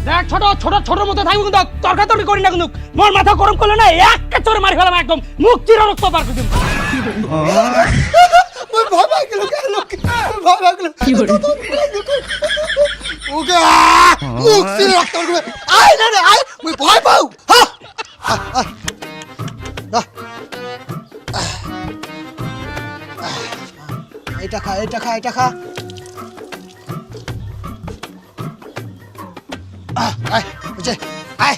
দেখ ছোট ছোট ছোটর মতো থাকবি কিন্তু তর্কাতর্কি করি না কিন্তু মোর মাথা গরম করলে না একটা চোরে মারি ফেলাম একদম মুখ চিরা রক্ত পার করে দিম মই ভয় পাই গেল ভয় পাই গেল কি করে ওকে মুখ চিরা রক্ত পার করে আয় না রে আয় মই ভয় পাও এটা খা আয় বুঝে আয়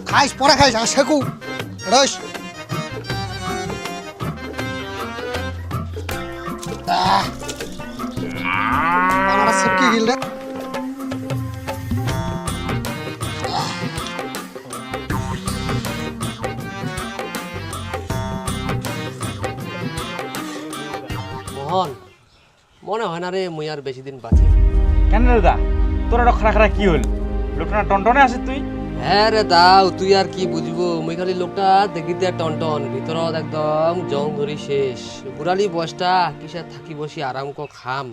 খাইস পরে খাইস আর শেকু রস আমার সবকি গিল রে মোহন মনে হয় না রে মুই আর বেশি দিন বাঁচি কেন রে দা তোর একটা খারা কি হল লোকটা টনটনে আছে তুই হ্যাঁ রে দাও তুই আর কি বুঝবো মুই খালি লোকটা দেখিতে টনটন ভিতরত একদম জং ধরি শেষ বুড়ালি বয়সটা কিসে থাকি বসি আরাম খাম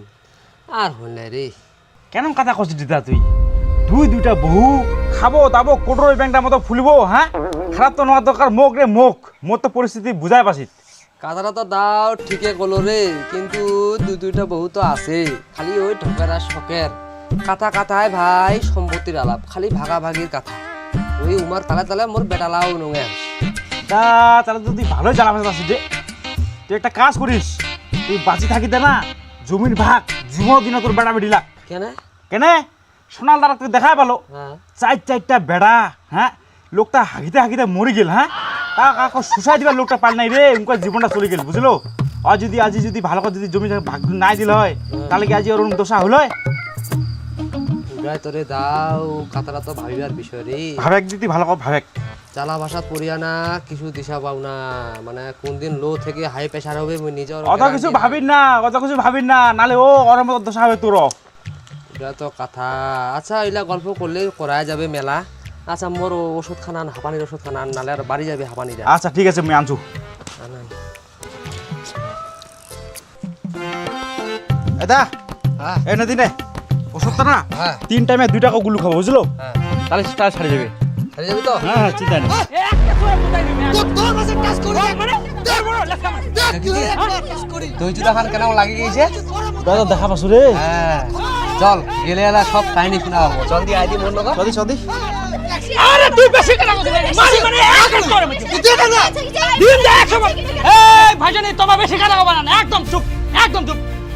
আর হল না রে কেন কথা কষ্ট দিতা তুই দুইটা বহু খাবো দাবো কোটর ব্যাংকটার মতো ফুলবো হ্যাঁ খারাপ তো নেওয়ার দরকার মুখ রে মুখ মোর তো পরিস্থিতি বুঝাই পাচ্ছি কথাটা তো দাও ঠিকই কলো রে কিন্তু দুইটা বহু তো আছে খালি ওই ঢোকের আর শখের কথায় ভাই সম্পত্তির আলাপ খালি ভাগাভাগির কথা ওই উমার তালে মোর বেটালাও নঙে তা তাহলে তো তুই ভালোই জানা পাচ্ছিস যে তুই একটা কাজ করিস তুই বাঁচি থাকিতে না জমির ভাগ জীবন দিনে তোর বেড়া বেড়িলা কেনে সোনাল দ্বারা তুই দেখাই পালো চারটা বেড়া হ্যাঁ লোকটা হাগিতে মরি গেল হ্যাঁ কাকু সুসাই দিবার লোকটা পাল নাই রে উনকার জীবনটা চলে গেল বুঝলো আর যদি আজি যদি ভালো করে যদি জমি ভাগ নাই দিল হয় তাহলে কি আজি ওর দোষা হলো তোরে দাও কাতারা তো ভাবিবার বিষয় রে ভাবেক দিদি ভালো করে ভাবেক চালা ভাষা পড়িয়া না কিছু দিশা পাও না মানে কোন দিন লো থেকে হাই প্রেসার হবে মুই নিজের অত কিছু ভাবিন না নালে ও ওর মতো দশা হবে তোর এটা তো কথা আচ্ছা এলা গল্প করলে করা যাবে মেলা আচ্ছা মোর ওষুধ খানা হাঁপানির ওষুধ খানা নালে আর বাড়ি যাবে হাঁপানিটা আচ্ছা ঠিক আছে আমি আনছু এটা এই না দিনে ওষুধটা না 3 টাইমে 2 টাকা গুলু খাবো বুঝলো তাহলে সেটা ছাড়ে যাবে তো হ্যাঁ চিন্তা নেই তোর মাসে টাচ করি মানে তোর বড় লেখা মারি টাচ করি দই জুতা খান কেন লাগি গেছে দাদা দেখা পাসু রে হ্যাঁ চল গেলে এলা সব কাহিনী শোনাবো চল দি আইদি মন লগা সদি আরে তুই বেশি কথা বলছিস মানে একদম করে মত তুই দেখ না দিন দে 100 এই ভাইজানি তোমা বেশি কথা বলবা না একদম চুপ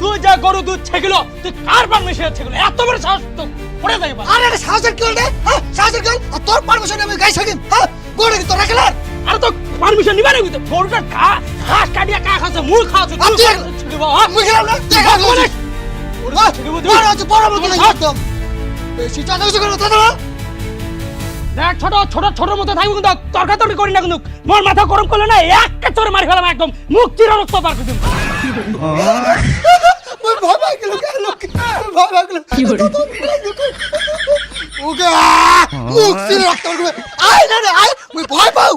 তুই যা গরু দুধ ছেগিলো তুই কার পারমিশন ছেগিলো এত বড় সাহস তো পড়ে যাইবা আরে সাহসের কি হল রে সাহসের কি হল তোর পারমিশন আমি গাই সকিন গোড়ে তো রাখলা আরে তো পারমিশন নিবা না তুই গরুটা ঘাস কাটিয়া কা খাচ্ছে মূল খাওয়াছ তুই ছেগিবা মুই গেলাম না দেখা বড় আছে বড় একদম বেশি টাকা কিছু করো দাদা দেখ ছোটর মতো থাকবি কিন্তু তর্কাতর্কি করি না কিন্তু মোর মাথা গরম করলে না একটা চোরে মারি ফেলাম একদম মুখ চিরা রক্ত পার করে দিম মই ভয় পাই গেল কি করে ওকে মুখ চিরা রক্ত পার করে আয় না রে আয় মই ভয় পাও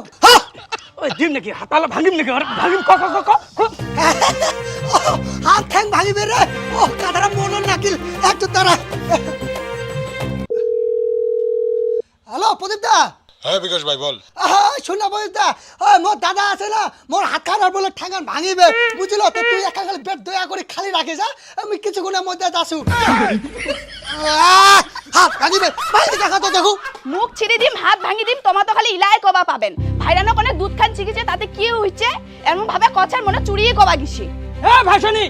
ওই দিম নাকি হাতালা ভাঙিম নাকি ভাঙিম ক হাত ঠ্যাং ভাঙিবে রে ও কাদারা মনন নাকিল একটু তারা হ্যালো প্রদীপ দা হ্যাঁ বিকাশ ভাই বল শোনা প্রদীপ দা মোর দাদা আছে না মোর হাত খারাপ বলে ঠ্যাঙ্গান ভাঙিবে বুঝলো তো তুই একা খালি পেট দয়া করে খালি রাখে যা আমি কিছুক্ষণের মধ্যে আসু হাত ভাঙিবে বাইরে দেখা তো দেখো মুখ ছিড়ি দিম হাত ভাঙি দিম তোমা তো খালি ইলাই কবা পাবেন ভাইরানো কোনে দুধ খান শিখেছে তাতে কি হইছে এমন ভাবে কছার মনে চুরিয়ে কবা গিছি ভাষণী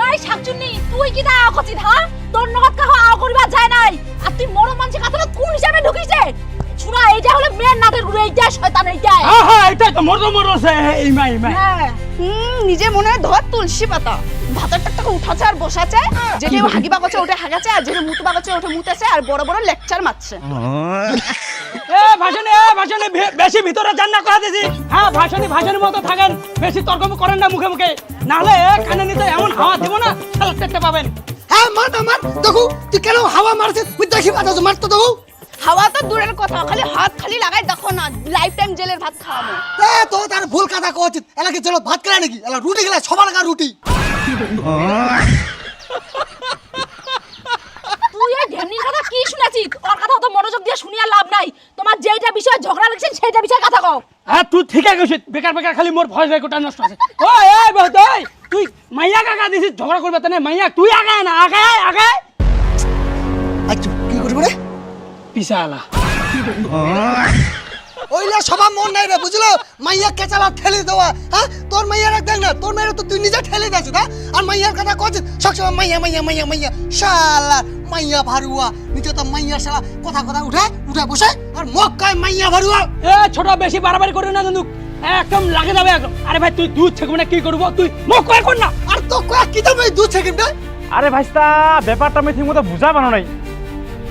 ওই শাকচুন্নি তুই কি দা কছি ধা তোর নগদ কাহ আও করিবা যায় নাই আর তুই মরো মানছে কথা কোন হিসাবে ঢুকিছে ছুরা এইটা হলো মেন নাটের গুলো এইটা শয়তান এইটা এটা তো মরছে এই মাই হ্যাঁ নিজে মনে হয় ধর তুলসী পাতা ভাতের টাকটাকে উঠাছে আর বসাছে যেটা হাগিবা কছে ওটা হাগাছে আর যেটা মুতবা কছে ওটা মুতেছে আর বড় বড় লেকচার মারছে ভাষণী বেশি ভিতরে যান না কথা দিছি হ্যাঁ ভাষণের মতো থাকেন বেশি তর্ক করেন না মুখে না হলে কানে নিতে এমন হাওয়া দিব না খেলা দেখতে পাবেন হ্যাঁ মার দেখো তুই কেন হাওয়া মারছিস তুই দেখি পাচ্ছ মার তো দেখো হাওয়া তো দূরের কথা খালি হাত খালি লাগাই দেখো না লাইফ টাইম জেলের ভাত খাওয়াবো তো তার ভুল কথা কওয়া এলাকে চলো ভাত খেলা নাকি এলা রুটি খেলা সবার লাগা রুটি হ্যাঁ তুই ঠিকই কইছিস বেকার বেকার খালি মোর ভয় রেকর্ডটা নষ্ট আছে ওই এই বহুত ওই তুই মাইয়া কাকা দিছিস ঝগড়া করবে তনে মাইয়া তুই আগে না আগে আগে আচ্ছা কি করবো রে পিছালা ওইলা সবার মন নাই রে বুঝলো মাইয়া কেচালা ঠেলে দেওয়া হ্যাঁ তোর মাইয়ার দেখ না তোর মাইয়া তো তুই নিজে ঠেলে দিয়েছিস হ্যাঁ আর মাইয়ার কথা কছিস সবসময় মাইয়া মাইয়া মাইয়া মাইয়া শালা মাইয়া ভারুয়া নিজে তো মাইয়া শালা কথা কথা উঠে উঠে বসে আর মক্কায় মাইয়া ভারুয়া এ ছোট বেশি বাড়াবাড়ি করবি না কিন্তু একদম লাগে যাবে একদম আরে ভাই তুই দুধ ছেকবি না কি করবো তুই মুখ কয় কর না আর তো কয়া কি দাম এই দুধ সেকেন্ড আরে ভাইস্তা ব্যাপারটা আমি ঠিক মতো বুঝা পানো নাই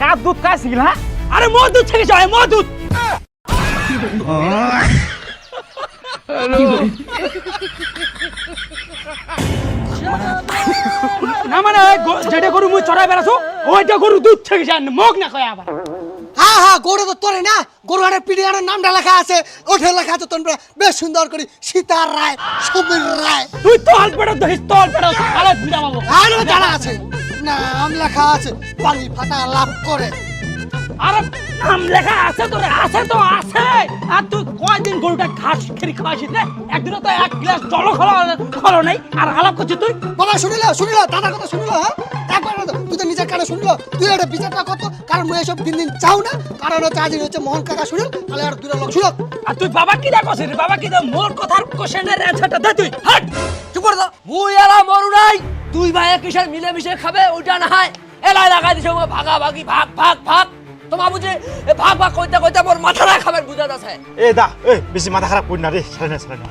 কার দুধ কার শিখিল হ্যাঁ আরে মোর দুধ ছেকেছে মোর দুধ না মানে যেটা গরু মুই চড়াই বেড়াছো ওইটা গরু দুধ ছেকেছে মুখ না কয় আবার হ্যাঁ হ্যাঁ গরু তো তোরে না গরু হাটের পিড়িয়ানের নামটা লেখা আছে ওঠে লেখা আছে তোমরা বেশ সুন্দর করে সীতার রায় সমীর রায় তুই তল পেড়ো ধরিস তল পেড়ো আরে বিড়া বাবু আর জানা আছে নাম লেখা আছে পানি ফাটা লাভ করে আরে নাম লেখা আছে তোরে আছে তো আছে আর তুই কয়দিন গরুটা ঘাস খেরি খাওয়াছিস রে একদিন তো এক গ্লাস জল খলো নাই আর আলাপ করছিস তুই বাবা শুনিল দাদার কথা শুনিল হ্যাঁ একবার না তো, তুই তো নিজের কানে শুনলো তুই এটা বিচারটা কত কারণ মুই এসব দিন দিন চাও না কারণ হচ্ছে আজ হচ্ছে মোহন কাকা শুনিল তাহলে আর দুটো লোক শুনল আর তুই বাবা কি দেখছিস বাবা কি দেখ মোর কথার কোশ্চেনের অ্যানসারটা দে তুই হাট চুপ করে দাও মুই এলা মরু নাই দুই ভাইয়ে কিসের মিলে মিশে খাবে ওইটা না হয় এলাই লাগাই দিছে ভাগা ভাগি ভাগ ভাগ ভাগ তোমার বুঝে ভাগ ভাগ কইতে কইতে মোর মাথাটা খাবার বুঝা যাচ্ছে এ দা এ বেশি মাথা খারাপ করি না রে ছাড়ে না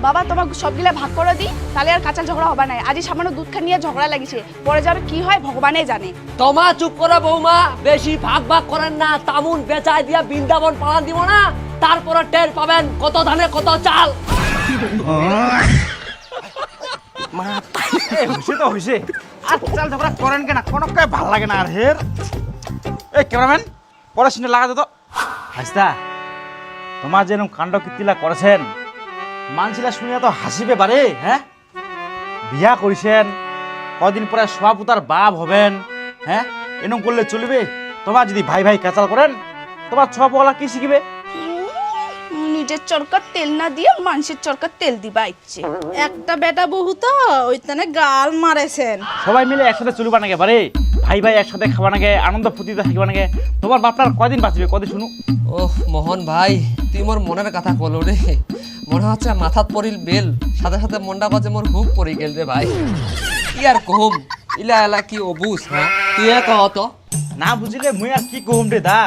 বাবা তোমার সবগুলা ভাগ করে দিই তাহলে আর কাঁচা ঝগড়া হবে না আজই সামান্য দুধ খা নিয়ে ঝগড়া লাগিছে পরে যাবে কি হয় ভগবানই জানে তোমা চুপ করো বৌমা বেশি ভাগ ভাগ করেন না তামুন বেচাই দিয়া বৃন্দাবন পালান দিব না তারপরে টের পাবেন কত ধানে কত চাল হয়েছে তো হয়েছে আর চাল ঝগড়া করেন কেনা কোনো কাজ ভাল লাগে না আর হের এই ক্যামেরাম্যান পড়াশোনা লাগাতে তো হাসতা তোমার যেরকম কাণ্ড কীর্তিলা করেছেন মানছিলা শুনিয়া তো হাসিবে পারে হ্যাঁ বিয়া করেছেন কদিন পরে সভাপুতার বাপ হবেন হ্যাঁ এরকম করলে চলবে তোমার যদি ভাই ভাই কাচাল করেন তোমার সভাপলা কি শিখিবে নিজের চরকার তেল না দিয়ে মানুষের চরকার তেল দিবা ইচ্ছে একটা বেটা বহু তো ওইখানে গাল মারেছেন সবাই মিলে একসাথে চলবা নাকি পারে ভাই ভাই একসাথে খাওয়া নাকি আনন্দ ফুর্তিতে থাকিবা নাকি তোমার বাপটার কদিন বাঁচবে কদিন শুনু ওহ মোহন ভাই তুই মোর মনের কথা কলো রে মনে হচ্ছে মাথাত পড়িল বেল সাথে সাথে মনটা বাজে মোর হুক পড়ি গেল রে ভাই কি আর কহম ইলা এলা কি অবুস হ্যাঁ তুই কহ তো না বুঝিলে মুই আর কি কহম রে দা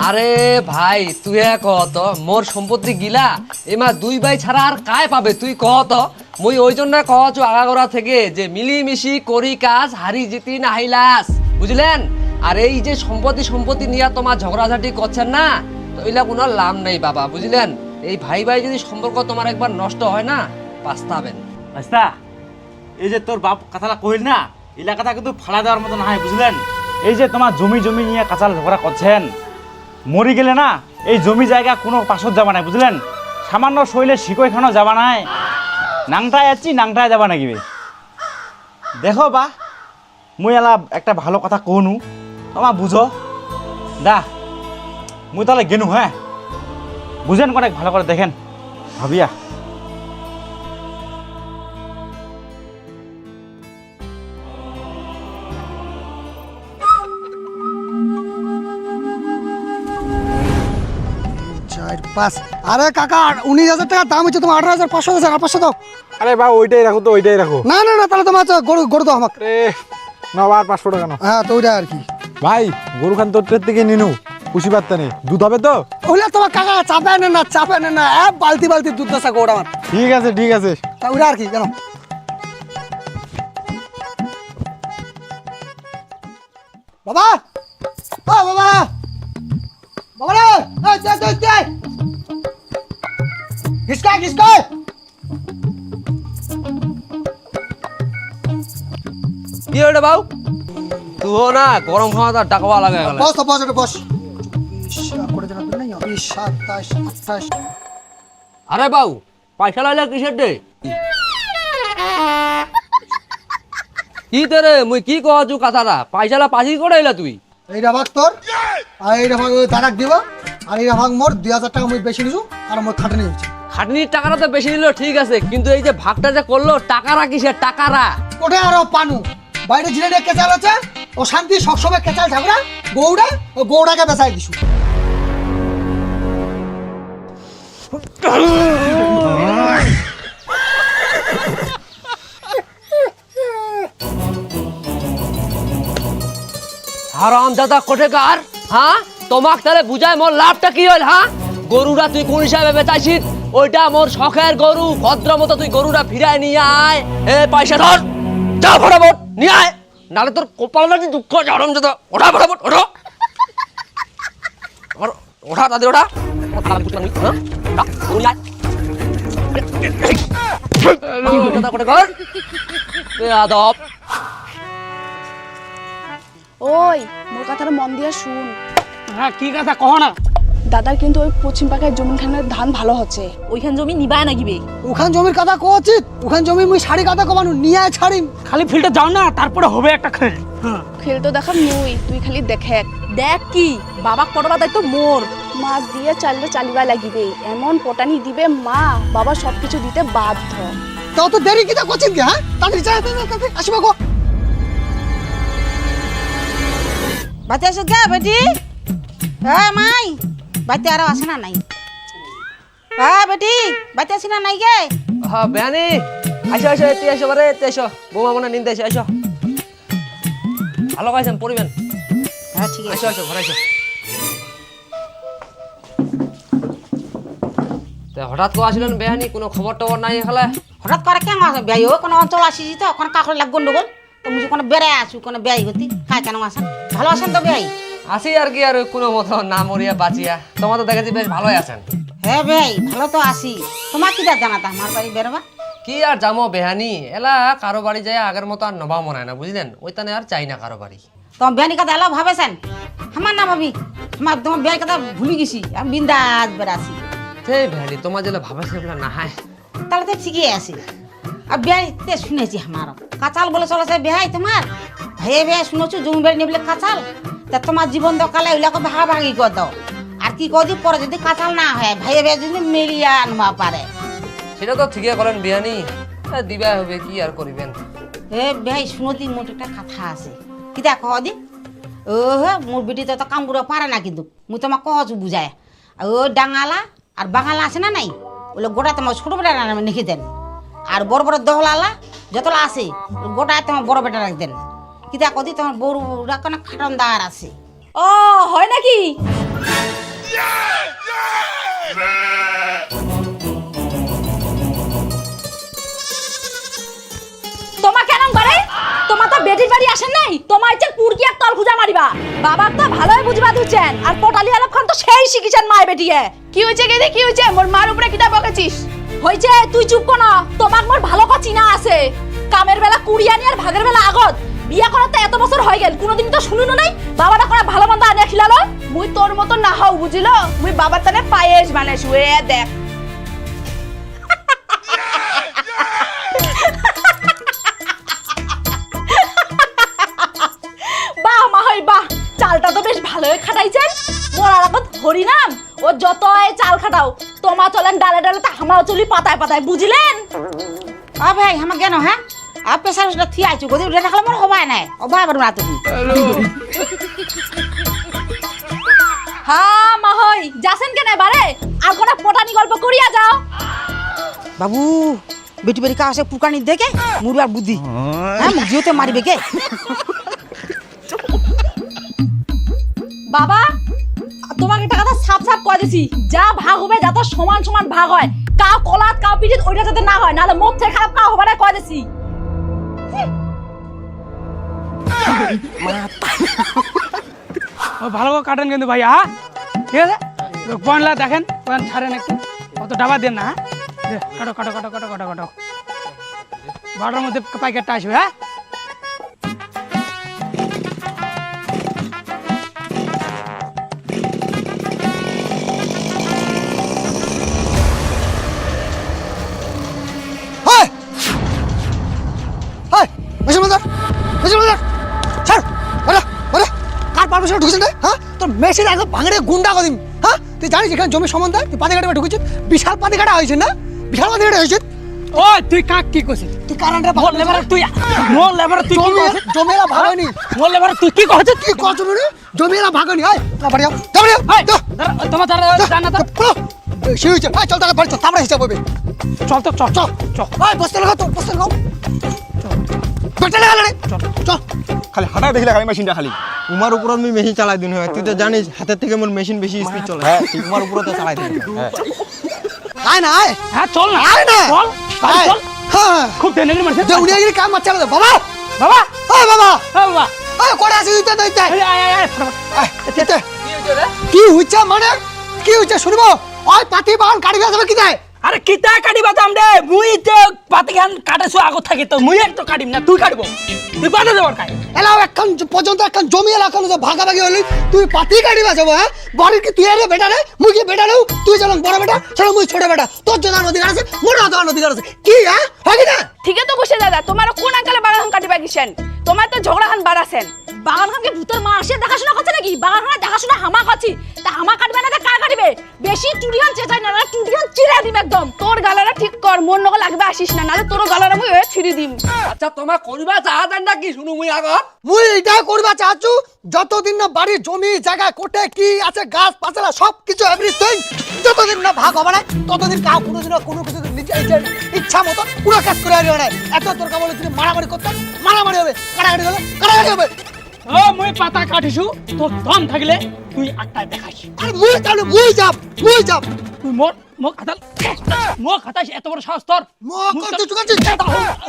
আরে ভাই তুই কহ তো মোর সম্পত্তি গিলা এমা দুই ভাই ছাড়া আর কায় পাবে তুই কহ তো মুই ওই জন্য কহছো আগাগোড়া থেকে যে মিলিমিশি করি কাজ হারি জিতি না হাইলাস বুঝলেন আর এই যে সম্পত্তি নিয়ে তোমার ঝগড়াঝাটি করছেন না তো এগুলা কোনো লাভ নেই বাবা বুঝলেন এই ভাই ভাই যদি সম্পর্ক তোমার একবার নষ্ট হয় না পাস্তাবেন আচ্ছা এই যে তোর বাপ কথাটা কইল না এলাকাটা কিন্তু ফালা দেওয়ার মতো না হয় বুঝলেন এই যে তোমার জমি নিয়ে কাঁচাল ঝগড়া করছেন মরি গেলে না এই জমি জায়গা কোনো পাশত যাবা নাই বুঝলেন সামান্য শৈলে শিকই খানো যাবা নাই নাংটায় আছি নাংটায় যাবা নাকি দেখো বা মুই এলা একটা ভালো কথা কহনু তোমার বুঝো দা মুই তাহলে গেনু হ্যাঁ বুঝেন অনেক ভালো করে দেখেন ভাবিয়া আরে কাকা 19,000 টাকা দাম হচ্ছে তোমার 18,500 আর 500 দাও আরে বা ওইটাই রাখো তো ওইটাই রাখো না না না তাহলে তোমার গরু দাও আমাকে রে না আর 500 টাকা না হ্যাঁ তো ওইটা আর কি ভাই গরু খান তোর থেকে নিনু খুশি পাত্তা নেই দুধ হবে তো ওইটা তোমার কাকা চাপে না বালতি দুধ দাসা গোড় আমার ঠিক আছে তা ওইটা আর কি কেন বাবা ও বাবা বাবা রে এই ঘিসকা কি হলো বাবু তুই না গরম খাওয়া ডাকবা লাগে বস এটা বস করে জানা নাই 27 28 আরে বাবু পয়সা লাইলে কিসের দে কি তোরে মুই কি কহছু কথাটা পয়সালা পাশি করে এলা তুই এইটা ভাগ তোর আর এইটা ভাগ ওই দাদাক দিব আর এইটা ভাগ মোর 2,000 টাকা মুই বেশি নিছু আর মোর খাটে নিয়েছি খাটনির টাকাটা তো বেশি নিল ঠিক আছে, কিন্তু এই যে ভাগটা যে করলো টাকারা কিসের টাকারা? ওটা আরো পানু বাইরে জিরে কেচাল আছে ও শান্তি সবসময় কেচাল ঝগড়া গৌড়া ও গৌড়াকে বেসাই দিছু। হারাম দাদা কোঠেকার, হ্যাঁ তোমাক তাহলে বুঝায় মোর লাভটা কি হল? হ্যাঁ গরুটা তুই কোন হিসাবে বেচাইছিস? ওইটা মোর শখের গরু, ভদ্র মতো তুই গরুটা ফিরায় নিয়ে আয়। এ পয়সা ধর, যা ফটাফট নিয়ে আয়, নালে তোর কপাল নাকি দুঃখ আছে। হারাম দাদা ওঠা ফটাফট, ওঠো ওঠা দাদি ওঠা। ওই মোর কথাটা মন দিয়া শুন। হ্যাঁ কি কথা কহ না। দাদার কিন্তু ওই পশ্চিম পাকের জমিখানের ধান ভালো হচ্ছে। ওইখান জমি নিবায় না গিবে। ওখান জমির কথা কচিত, ওখান জমি মুই শাড়ি কথা কমানু নিয়ে আয় ছাড়িম। খালি ফিল্ডে যাও না, তারপরে হবে একটা খেল। হ্যাঁ খেল তো দেখাম মুই, তুই খালি দেখে। দেখ কি বাবাক পড়বা দায়িত্ব মোর। মাছ দিয়ে চাললে চালিবা লাগিবে, এমন পটানি দিবে মা বাবা সবকিছু দিতে বাধ্য। তাও তো দেরি কিটা কচিন কে? হ্যাঁ তাড়াতাড়ি চাই তাড়াতাড়ি আসিবা গো। বাতে আসো কে বেটি? হ্যাঁ মাই বাতে আরো আসে না নাই? হ্যাঁ বেটি বাতে আসে না নাই গে? হ্যাঁ বেয়ানি আসো আসো, এতে আসো বারে, এতে আসো, বৌমা মনে নিন্দে আসো। আসো ভালো খাইছেন পরিবেন। হ্যাঁ ঠিক আছে। আসো আসো ঘরে আসো। হঠাৎ করে আসলেন বেহানি, কোনো খবর টবর নাই এখানে? হঠাৎ করে কেন আসে বিয়াই? ও কোনো অঞ্চল আসিছি তো ওখানে কাকড় লাগ গন্ডগোল তো মুঝে কোনো বেড়ে আসু কোনো বিয়াই হতি খাই কেন আসেন? ভালো আসেন তো বিয়াই? আসি আর কি, আর কোনো মতো না মরিয়া বাঁচিয়া। তোমার তো দেখেছি বেশ ভালোই আছেন। হ্যাঁ বিয়াই ভালো তো আসি। তোমার কি দাঁত জানাতা আমার বাড়ি বেরোবা? কি আর যাবো বেহানি, এলা কারো বাড়ি যায় আগের মতো আর নবা মনে হয় না, বুঝলেন? ওইখানে আর চাই না কারো বাড়ি। তোমার বিয়ানি কথা এলো ভাবেছেন? আমার না ভাবি, আমার তোমার বিয়াই কথা ভুলে গেছি। আমি বিন্দাস বেড়াছি। সেই বেহানি তোমার যেটা ভাবে সেগুলো না হয়। তাহলে তো ঠিকই আছে। আর বিয়াইতে শুনেছি আমার কাঁচাল বলে চলেছে বিহাই তোমার ভাইয়ে ভাইয়া শুনেছো জমি বাড়ি নিবলে কাঁচাল। তা তোমার জীবন দকালে ওইলাকে ভাগাভাগি করে দাও। আর কি কদি পরে যদি কাঁচাল না হয় ভাইয়ে ভাইয়া যদি মিলিয়ে আনবা পারে। সেটা তো ঠিকই বলেন বিহানি, দিবা হবে কি আর করিবেন। হে ভাই শুনতি মোট একটা কথা আছে কিতা কদি? ও হে মোর বেটিতে তো কাম করে পারে না, কিন্তু মুই তোমার কহছু বুঝায়। ও ডাঙালা আর বাঙালা আছে না নাই, ওগুলো গোটা তোমার ছোট বেটা নামে লিখে দেন। আর বড় বড় দহলালা যতলা আছে গোটা তোমার বড় বেটা রাখ দেন। কিতা কদি তোমার বড়রা কোনো খাটনদার আছে। ও হয় নাকি? তোমার কেন করে? তোমার তো বেটির বাড়ি আসেন নাই, তোমার ইচ্ছা পুরকি এক তল খুঁজা মারিবা। বাবা তো ভালোই বুঝবা দিচ্ছেন, আর পটালি আলাপ খান তো সেই শিখিছেন মায় বেটিয়ে। কি হয়েছে গেদি, কি হয়েছে? মোর মার উপরে কিটা বকেছিস? হইছে তুই চুপ কর না, তোমাক মোর ভালো কথা চিনা আছে। কামের বেলা কুড়ি আনি আর ভাগের বেলা আগত। বিয়া করার তো এত বছর হয়ে গেল, কোনোদিন তো শুনুন নাই বাবাটা করে ভালো মন্দ আনিয়া খিলালো। মুই তোর মতো না হও বুঝিল, মুই বাবার তানে পায়েস বানাইছু। এ দেখ বাহ মাহই বাহ, চালটা তো বেশ ভালোই খাটাইছেন। মোরার আগত হরি নাম ও যতই চাল খাটাও, তোমা চলেন ডালে ডালে তা আমাও চলি পাতায় পাতায়, বুঝলেন? ও ভাই আমার কেন? হ্যাঁ আর পেশার ওটা থিয়ে আইছো গদি উঠে রাখলে মোর হবাই নাই। অবাই বারু না তুমি। হ্যাঁ মাহই যাছেন কেন বারে? আর কোন পটানি গল্প করিয়া যাও। বাবু বেটি বেটি কাছে পুকানি দেখে মুরবার বুদ্ধি। হ্যাঁ মুখ জিওতে মারিবে কে? বাবা তোমাকে একটা কথা সাপ সাপ কয়ে দিছি, যা ভাগ হবে যাতে সমান সমান ভাগ হয়। কাউ কলাত কাউ পিঠিত ওইটা যাতে না হয়, নাহলে মুখ থেকে খারাপ কাউ হবে না কয়ে দিছি। ভালো করে কাটেন কিন্তু ভাইয়া। হ্যাঁ ঠিক আছে, পয়েন্টলা দেখেন, পয়েন্ট ছাড়েন একটু, অত ডাবা দেন না। হ্যাঁ কাটো কাটো কাটো কাটো কাটো কাটো, 12টার মধ্যে প্যাকেটটা আসবে। হ্যাঁ হাই হাই মেশিন বাজার ছাড়। কার পারমিশন ঢুকছেন রে? হ্যাঁ তোর মেশিন একদম ভাঙড়ে গুন্ডা করে দিন। হ্যাঁ তুই জানিস এখানে জমি সম্বন্ধে তুই পাতি কাটা ঢুকেছিস বিশাল পাতি কাটা হয়েছে না বিশাল পাতি কাটা হয়েছে ওই তুই কাক কি কইছিস তুই কারেন্টের মোর লেবার তুই কি কইছিস জমিরা ভাগনি মোর লেবার তুই কি কইছিস কি কছ রে জমিরা ভাগনি আয় না বাড়ি যাও বাড়ি যাও এই তোমার জানা তো বেশি হয়েছে আয় চল তাহলে বাড়ি চল তারপরে হিসাব হবে চল তো চল চল চল আয় বসতে লাগা তোর বসতে লাগাও বেটা লাগা রে চল চল খালি হাঁটা দেখলে খালি মেশিনটা খালি উমার উপর আমি মেশিন চালাই দিন হয় তুই তো জানিস হাতের থেকে মোর মেশিন বেশি স্পিড চলে হ্যাঁ উমার উপর তো চালাই দিন হ্যাঁ আয় না আয় হ্যাঁ চল না আয় না চল আয় চল হ্যাঁ খুব টেনে মারছে দেউনিয়াগিরি কাম মাছ চালা দে বাবা বাবা আয় বাবা বাবা আয় কোড়া আছে দিতে দিতে এই আয় আয় আয় আয় দিতে কি হইছে মানে কি হইছে শুনবো ওই পাতি বাহন কাটি যাবে কি যায় আরে কিতা কাটিবা দাম দে মুই তে পাতি খান কাটেছো আগত থাকি তো মুই এক তো কাটিম না তুই কাটবো তুই পাতে দেবর কাই এলাও এখন পর্যন্ত এখন জমি এলাকা যে ভাগাভাগি হলি তুই পাতি কাটিবা যাবো হ্যাঁ বাড়ির কি তুই আরে বেটা রে মুই কি বেটা রে তুই যেমন বড় বেটা সেরকম মুই ছোট বেটা তোর জন্য অধিকার আছে মোর অধিকার আছে কি হ্যাঁ হয় না ঠিকই তো কইছে দাদা তোমার কোন আঙ্কেলে বাগান খান কাটিবা গিছেন তোমার তো ঝগড়া খান বাড়াছেন বাগান খানকে ভূতের মা আসে দেখাশোনা করছে নাকি বাগান খানা দেখাশোনা হামা করছি তা হামা কাটবে না তা কার কাটবে বেশি চুরিয়ান চেঁচাই না চুরিয়ান চিরা দিবে একদম তোর গালারা ঠিক কর মোর নগে লাগবে আসিস না নালে তোর গালারা মুই ছিড়ি দিম আচ্ছা তোমার করিবা চাহাতেন না কি শুনু মুই আগত মুই এটা করবা চাচ্ছু যতদিন না বাড়ির জমি জায়গা কোটে কি আছে গাছ পাছলা সব কিছু এভরিথিং যতদিন না ভাগ হবে না ততদিন কাউ কোনোদিন কোনো কিছু নিজের ইচ্ছা মতো পুরো কাজ করে আসবে না এত তোর কামলে তুই মারামারি করতে মারামারি হবে কাটাকাটি হলে কাটাকাটি হবে ও মুই পাতা কাটিছু তোর দম থাকলে তুই আটটায় দেখাইস আর মুই তাহলে মুই যাব তুই মোর খাতাস এত বড় সাহস তোর মুখ করতে চুকাচ্ছিস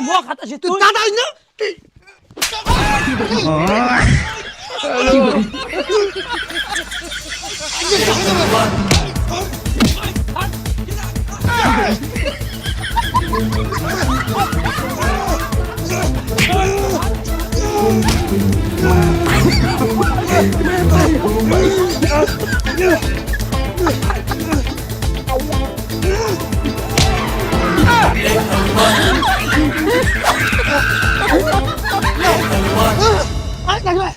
মোর খাতাস তুই তুই দাদাই না আয় লাগবে